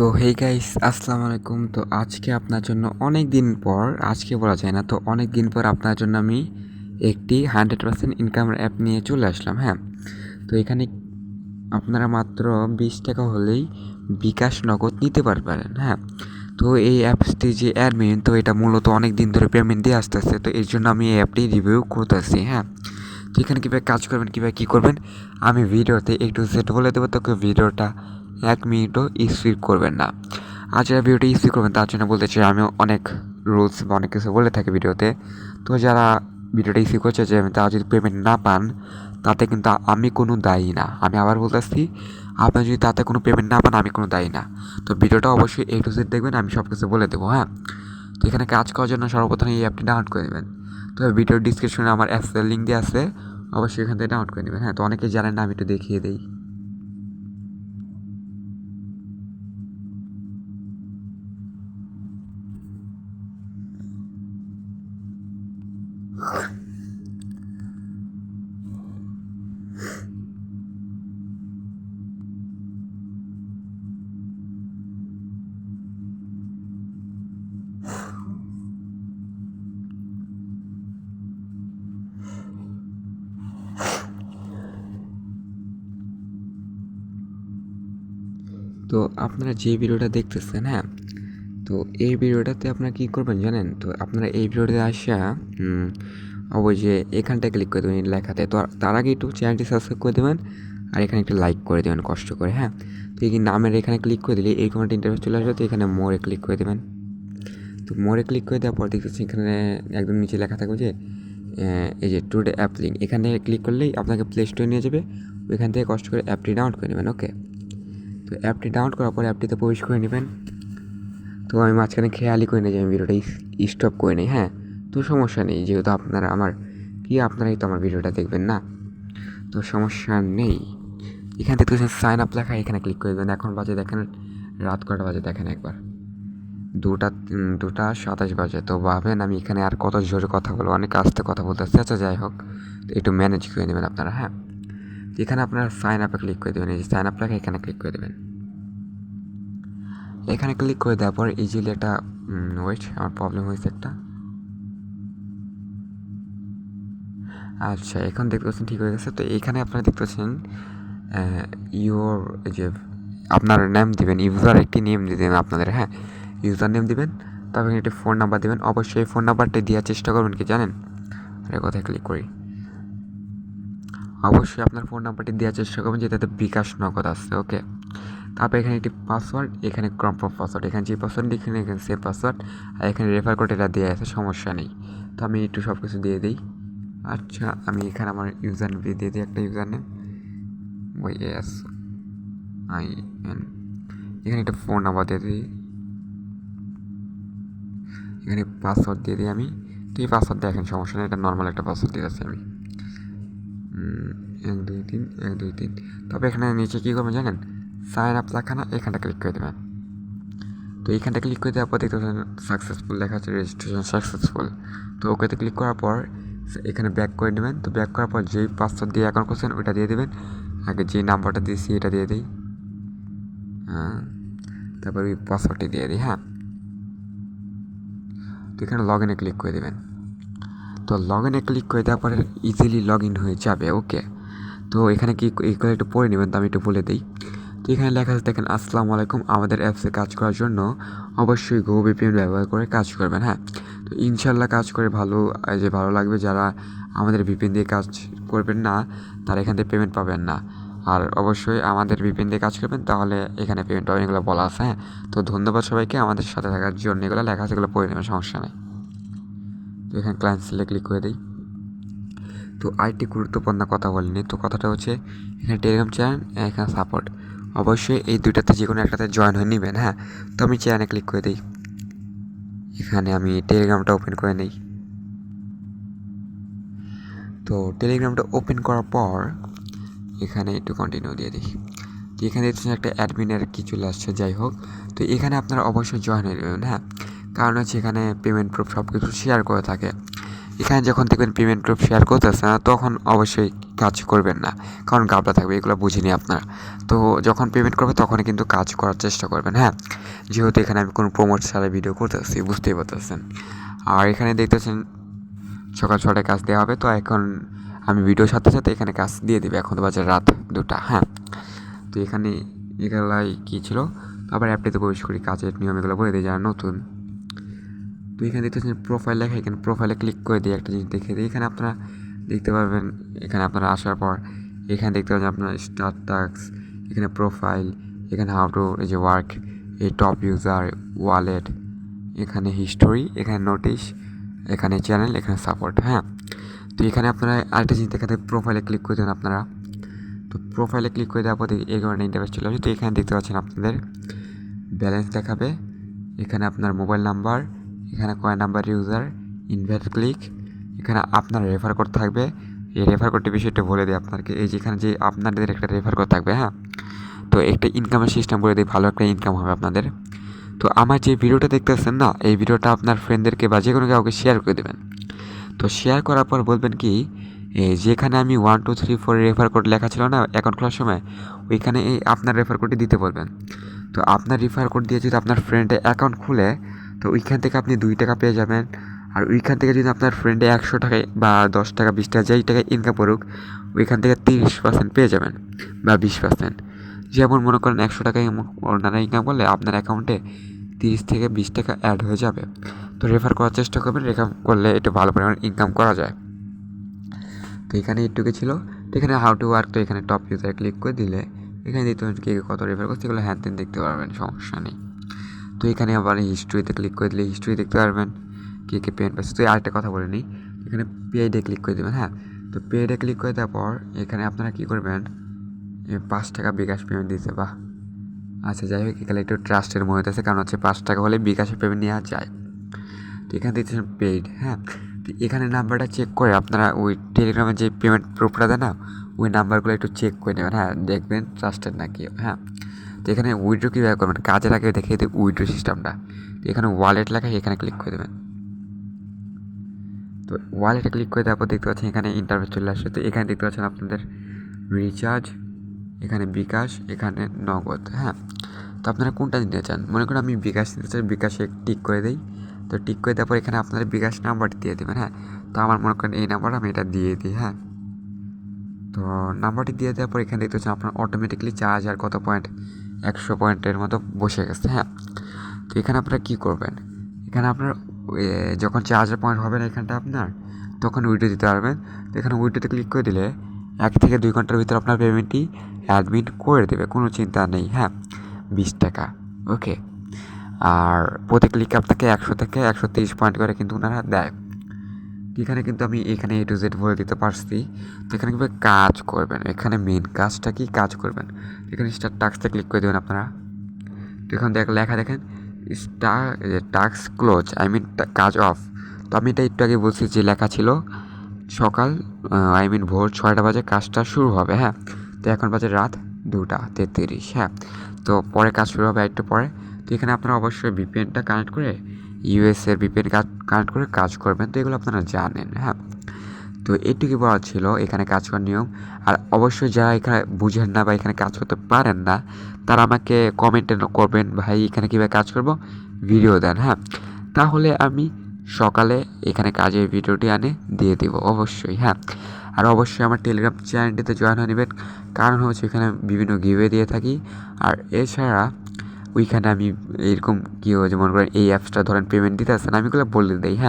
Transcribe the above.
তো hey guys, আসসালামু আলাইকুম। তো আজকে আপনার জন্য অনেক দিন পর, আজকে বলা যায় না, তো অনেক দিন পর আপনার জন্য আমি একটি 100% ইনকাম অ্যাপ নিয়ে চলে আসলাম। হ্যাঁ, তো এখানে আপনারা মাত্র 20 টাকা হলেই বিকাশ নগদ নিতে পারবেন। হ্যাঁ, তো এই অ্যাপসটি যে অ্যাডমিন, তো এটা মূলত অনেক দিন ধরে পেমেন্ট দিয়ে আসতেছে, তো এর জন্য আমি এই অ্যাপটি রিভিউ করতেছি। হ্যাঁ, তো এখানে কীভাবে কাজ করবেন, কীভাবে কী করবেন আমি ভিডিওতে একটু সেট বলে দেবো, তোকে ভিডিওটা 1 মিনিটও স্কিপ করবেন না। আর যারা ভিডিওটা স্কিপ করবেন তার জন্য বলতে চাই, আমি অনেক রুলস বা অনেক কিছু বলে থাকি ভিডিওতে। তো যারা ভিডিওটা স্কিপ করছে, যে তারা যদি পেমেন্ট না পান তাতে কিন্তু আমি কোনো দায়ী না। আমি আবার বলতেছি, আপনার যদি তাতে কোনো পেমেন্ট না পান আমি কোনো দায়ী না। তো ভিডিওটা অবশ্যই A to Z দেখবেন, আমি সব কিছু বলে দেবো। হ্যাঁ, তো এখানে কাজ করার জন্য সর্বপ্রথম এই অ্যাপটি ডাউনলোড করে নেবেন। তো ভিডিওর ডিসক্রিপশনে আমার অ্যাপসের লিঙ্ক দিয়ে আছে, অবশ্যই এখান থেকে ডাউনলোড করে নেবেন। হ্যাঁ, তো অনেকেই জানেন না, আমি একটু দেখিয়ে দিই। তো আপনারা যে ভিডিওটা দেখতেছেন, হ্যাঁ, তো এই ভিডিওটাতে আপনারা কী করবেন জানেন? তো আপনারা এই ভিডিওতে আসা অবশ্যই এখানটায় ক্লিক করে দেবেন লেখাতে। তো তার আগে একটু চ্যানেলটি সাবস্ক্রাইব করে দেবেন, আর এখানে একটু লাইক করে দেবেন কষ্ট করে। হ্যাঁ, তো এই নামের এখানে ক্লিক করে দিলে এই কোনো ইন্টারভিউ চলে আসবে, তো এখানে মোড়ে ক্লিক করে দেবেন। তো মোড়ে ক্লিক করে দেওয়ার পর দেখতেছি এখানে একদম নিচে লেখা থাকবে যে এই যে টুডে অ্যাপ লিঙ্ক, এখানে ক্লিক করলেই আপনাকে প্লে স্টোরে নিয়ে যাবে। ওইখান থেকে কষ্ট করে অ্যাপটি ডাউনলোড করে নেবেন। ওকে, তো অ্যাপটি ডাউনলোড করার পরে অ্যাপটিতে প্রবেশ করে নেবেন। তো আমি মাঝখানে খেয়ালই করে নিই যে আমি ভিডিওটা স্টপ করে নিই। হ্যাঁ, তো সমস্যা নেই, যেহেতু আপনারা আপনারাই তো আমার ভিডিওটা দেখবেন না, তো সমস্যা নেই। এখান থেকে সাইন আপ লেখা, এখানে ক্লিক করে দেবেন। এখন বাজে দেখেন রাত কটা বাজে, দেখেন একবার 2:27 বাজে। তো ভাবেন আমি এখানে আর কত জোরে কথা বলবো, অনেক আস্তে কথা বলতেছি। আচ্ছা যাই হোক, তো একটু ম্যানেজ করে নেবেন আপনারা। হ্যাঁ, এখানে আপনারা সাইন আপে ক্লিক করে দেবেন। এই যে সাইন আপ লেখা, এখানে ক্লিক করে দেবেন। এখানে ক্লিক করে দেওয়ার পর ইজিলি একটা ওয়েট, আমার প্রবলেম হয়েছে একটা। আচ্ছা, এখন দেখতে পাচ্ছেন ঠিক হয়ে গেছে। তো এখানে আপনারা দেখতে পাচ্ছেন ইউর, যে আপনার নেম দিবেন, ইউজার একটি নেম দিয়ে দেবেন আপনাদের। হ্যাঁ, ইউজার নেম দিবেন, তারপর একটি ফোন নাম্বার দিবেন। অবশ্যই এই ফোন নাম্বারটি দেওয়ার চেষ্টা করবেন, কি জানেন, আর কোথায় ক্লিক করি, অবশ্যই আপনার ফোন নাম্বারটি দেওয়ার চেষ্টা করবেন যেটাতে বিকাশ নগদ আসছে। ওকে, তারপর এখানে একটি পাসওয়ার্ড, এখানে কনফার্ম পাসওয়ার্ড, এখানে যে পাসওয়ার্ড লিখে এখানে সেভ পাসওয়ার্ড, আর এখানে রেফার কোড এটা দেওয়া আছে, সমস্যা নেই। তো আমি একটু সব কিছু দিয়ে দিই। আচ্ছা, আমি এখানে আমার ইউজার নেম দিয়ে দিই, একটা ইউজার নেম YSIN, এখানে একটা ফোন নাম্বার দিয়ে দিই, এখানে পাসওয়ার্ড দিয়ে দিই আমি। তো এই পাসওয়ার্ড দেখেন, সমস্যা নেই, এটা নর্মাল একটা পাসওয়ার্ড দিয়ে আছি আমি, 123 123। তবে এখানে নিচে কী করবেন জানেন, সাইন আপ লেখা না, এখানটা ক্লিক করে দেবেন। তো এইখানটা ক্লিক করে দেওয়ার পর দেখতে পাচ্ছেন সাকসেসফুল লেখা আছে, রেজিস্ট্রেশন সাকসেসফুল। তো ওকেতে ক্লিক করার পর এখানে ব্যাক করে নেবেন। তো ব্যাক করার পর যেই পাসওয়ার্ড দিয়ে অ্যাকাউন্ট করছেন ওইটা দিয়ে দেবেন। আগে যে নাম্বারটা দিয়েছি এটা দিয়ে দিই, হ্যাঁ, তারপর ওই পাসওয়ার্ডটি দিয়ে দিই। হ্যাঁ, তো এখানে লগ ইনে ক্লিক করে দেবেন। তো লগ ইনে ক্লিক করে দেওয়ার পরে ইজিলি লগ ইন হয়ে যাবে। ওকে, তো এখানে কি এই করে একটু পড়ে নেবেন, তো আমি একটু বলে দিই। তো এখানে লেখা আছে দেখেন, আসসালামু আলাইকুম, আমাদের অ্যাপসে কাজ করার জন্য অবশ্যই গো ভিপিএন ব্যবহার করে কাজ করবেন। হ্যাঁ, তো ইনশাল্লাহ কাজ করে ভালো লাগবে। যারা আমাদের ভিপিএন দিয়ে কাজ করবেন না তারা এখান থেকে পেমেন্ট পাবেন না, আর অবশ্যই আমাদের ভিপিএন দিয়ে কাজ করবেন, তাহলে এখানে পেমেন্ট পাবেন, এগুলো বলা আছে। হ্যাঁ, তো ধন্যবাদ সবাইকে আমাদের সাথে থাকার জন্য। এগুলো লেখা আছে, এগুলো পড়ে নেবেন, সমস্যা নেই। তো এখানে ক্লায়েন্ট সেলে ক্লিক করে দিই। তো আরেকটি গুরুত্বপূর্ণ কথা বলিনি, তো কথাটা হচ্ছে এখানে টেলিগ্রাম চ্যানেল, এখানে সাপোর্ট, অবশ্যই এই দুইটাতে যে কোনো একটাতে জয়েন হয়ে নেবেন। হ্যাঁ, তো আমি চ্যানেলে ক্লিক করে দিই, এখানে আমি টেলিগ্রামটা ওপেন করে নিই। তো টেলিগ্রামটা ওপেন করার পর এখানে একটু কন্টিনিউ দিয়ে দিই। তো এখানে দেখছেন একটা অ্যাডমিনের কি চলে আসছে, যাই হোক। তো এখানে আপনারা অবশ্যই জয়েন হয়ে নেবেন। হ্যাঁ, কারণ হচ্ছে এখানে পেমেন্ট প্রুফ সব কিছু শেয়ার করে থাকে। এখানে যখন দেখবেন পেমেন্ট প্রুফ শেয়ার করতেছে না তখন অবশ্যই কাজ করবেন না, কারণ গাবলা থাকবে, এগুলো বুঝিনি আপনারা। তো যখন পেমেন্ট করবে তখনই কিন্তু কাজ করার চেষ্টা করবেন, হ্যাঁ, যেহেতু এখানে আমি কোনো প্রমোট ছাড়া ভিডিও করতেছি, বুঝতেই পারতেছেন। আর এখানে দেখতেছেন সকাল 6টায় কাজ দেওয়া হবে, তো এখন আমি ভিডিওর সাথে সাথে এখানে কাজ দিয়ে দেবে, এখন তো বাজে রাত 2টা, হ্যাঁ। তো এখানে এগুলাই কী ছিল, আবার অ্যাপটিতে প্রবেশ করি, কাজের নিয়ম এগুলো বলে দিই যারা নতুন। তো এখানে দেখতেছেন প্রোফাইল লেখা, এখানে প্রোফাইলে ক্লিক করে দিয়ে একটা জিনিস দেখে দিই, এখানে আপনারা দেখতে পারবেন। এখানে আপনারা আসার পর এখানে দেখতে পাবেন আপনার স্টার্ট টাস্ক, এখানে প্রোফাইল, এখানে হাউ টু এই যে ওয়ার্ক, এই টপ ইউজার, ওয়ালেট, এখানে হিস্টোরি, এখানে নোটিশ, এখানে চ্যানেল, এখানে সাপোর্ট, হ্যাঁ। তো এখানে আপনারা আরেকটা জিনিস দেখাতে প্রোফাইলে ক্লিক করে দেন আপনারা। তো প্রোফাইলে ক্লিক করে দেওয়ার পর এই ধরনের ইন্টারফেস চলে আসে। তো এখানে দেখতে পাচ্ছেন আপনাদের ব্যালেন্স দেখাবে, এখানে আপনার মোবাইল নাম্বার, এখানে কয় নাম্বার ইউজার, ইনভাইট ক্লিক, এখানে আপনার রেফার কোড থাকবে। এই রেফার কোডটি বিষয়টা বলে দিই আপনাকে, এই যে এখানে যে আপনাদের একটা রেফার কোড থাকবে, হ্যাঁ। তো একটা ইনকামের সিস্টেম বলে দিই, ভালো একটা ইনকাম হবে আপনাদের। তো আমার যে ভিডিওটা দেখতেছেন না, এই ভিডিওটা আপনার ফ্রেন্ডদেরকে বা যে কোনো কাউকে শেয়ার করে দেবেন। তো শেয়ার করার পর বলবেন কি, যেখানে আমি 1 2 3 4 রেফার কোড লেখা ছিল না অ্যাকাউন্ট খোলার সময়, ওইখানে এই আপনার রেফার কোডটি দিতে বলবেন। তো আপনার রেফার কোড দিয়ে যদি আপনার ফ্রেন্ডে অ্যাকাউন্ট খুলে, তো ওইখান থেকে আপনি 2 টাকা পেয়ে যাবেন। আর ওইখান থেকে যদি আপনার ফ্রেন্ডে 100 টাকায় বা 10 টাকা 20 টাকা যেই টাকায় ইনকাম করুক, ওইখান থেকে 30% পেয়ে যাবেন বা 20%। যেমন মনে করেন 100 টাকায় ওনারা ইনকাম করলে আপনার অ্যাকাউন্টে 30 থেকে 20 টাকা অ্যাড হয়ে যাবে। তো রেফার করার চেষ্টা করবেন, রেফার করলে একটু ভালো পরিমাণ ইনকাম করা যায়। তো এখানে একটুকু ছিল। তো এখানে হাউ টু ওয়ার্ক, তো এখানে টপ ইউজার ক্লিক করে দিলে এখানে দেখতে পাবেন কে কত রেফার করছে, এগুলো হ্যান তেন দেখতে পারবেন, সমস্যা নেই। তো এখানে আবার হিস্ট্রিতে ক্লিক করে দিলে হিস্ট্রি দেখতে পারবেন কে কে পেমেন্ট পাচ্ছে। তো আরেকটা কথা বলে নিই, এখানে পেইডে ক্লিক করে দেবেন, হ্যাঁ। তো পেইডে ক্লিক করে দেওয়ার পর এখানে আপনারা কী করবেন, 5 টাকা বিকাশ পেমেন্ট দিতে, বাহ, আচ্ছা যাই হোক, এখানে একটু ট্রাস্টের মনে হতেছে, কারণ হচ্ছে 5 টাকা হলে বিকাশে পেমেন্ট নেওয়া যায়। তো এখানে দেখতেছেন পেইড, হ্যাঁ। তো এখানে নাম্বারটা চেক করে আপনারা ওই টেলিগ্রামের যে পেমেন্ট প্রুফটা দেয় না, ওই নাম্বারগুলো একটু চেক করে নেবেন, হ্যাঁ, দেখবেন ট্রাস্টেড নাকি, হ্যাঁ। তো এখানে উইথড্র কীভাবে করবেন, কাজের আগে দেখিয়ে দিই উইথড্র সিস্টেমটা। তো এখানে ওয়ালেট লেখা, এখানে ক্লিক করে দেবেন। তো ওয়ালেটে ক্লিক করে দেওয়ার পর দেখতে পাচ্ছেন এখানে ইন্টারফেস চলে আসছে। তো এখানে দেখতে পাচ্ছেন আপনাদের রিচার্জ, এখানে বিকাশ, এখানে নগদ, হ্যাঁ। তো আপনারা কোনটা নিতে চান, মনে করেন আমি বিকাশ নিতে চাই, বিকাশে টিক করে দিই। তো টিক করে দেওয়ার পর এখানে আপনাদের বিকাশ নাম্বারটি দিয়ে দেবেন, হ্যাঁ। তো আমার মনে করেন এই নাম্বার, আমি এটা দিয়ে দিই, হ্যাঁ। তো নাম্বারটি দিয়ে দেওয়ার পর এখানে দেখতে পাচ্ছেন আপনার অটোমেটিকলি চার্জ আর কত পয়েন্ট, 100 পয়েন্টের মতো বসে গেছে, হ্যাঁ। তো এখানে আপনারা কী করবেন, এখানে আপনার যখন চার্জের পয়েন্ট হবে না এখানটা আপনার, তখন উইড্রো দিতে পারবেন। তো এখানে উইড্রোতে ক্লিক করে দিলে 1 থেকে 2 ঘন্টার ভিতরে আপনার পেমেন্টটি অ্যাডমিট করে দেবে, কোনো চিন্তা নেই, হ্যাঁ। 20 টাকা, ওকে। আর প্রতি ক্লিকে আপনাকে 100 থেকে 130 পয়েন্ট করে কিন্তু ওনারা দেয়। এখানে কিন্তু আমি এখানে A to Z বলে দিতে পারছি। তো এখানে কীভাবে কাজ করবেন, এখানে মেন কাজটা কি কাজ করবেন, এখানে স্টার্ট টাস্কে ক্লিক করে দেবেন আপনারা। তো এখানে লেখা দেখেন টাস্ক ক্লোজ, আই মিন কাজ অফ। তো আমি এটা একটু আগে বলছি যে লেখা ছিল সকাল আই মিন ভোর 6টা বাজে কাজটা শুরু হবে, হ্যাঁ। তো এখন বাজে রাত 2:33, হ্যাঁ। তো পরে কাজ শুরু হবে একটু পরে। তো এখানে আপনারা অবশ্যই ভিপিএনটা কানেক্ট করে, ইউএসের ভিপিএন কানেক্ট করে কাজ করবেন। তো এগুলো আপনারা জানেন, হ্যাঁ। তো এইটুকু বলা ছিল এখানে কাজ করার নিয়ম। আর অবশ্যই যারা এখানে বুঝেন না বা এখানে কাজ করতে পারেন না, তারা আমাকে কমেন্টে করবেন, ভাই এখানে কীভাবে কাজ করব ভিডিও দেন, হ্যাঁ। তাহলে আমি সকালে এখানে কাজের ভিডিওটি আনে দিয়ে দেবো অবশ্যই, হ্যাঁ। আর অবশ্যই আমার টেলিগ্রাম চ্যানেলটিতে জয়েন হয়ে নেবেন, কারণ হচ্ছে এখানে বিভিন্ন গিভে দিয়ে থাকি। আর এছাড়া ওইখানে আমি এরকম কী হয়েছে মনে করেন এই অ্যাপসটা ধরেন পেমেন্ট দিতে আসছেন, আমি এগুলো বলে দিই, হ্যাঁ।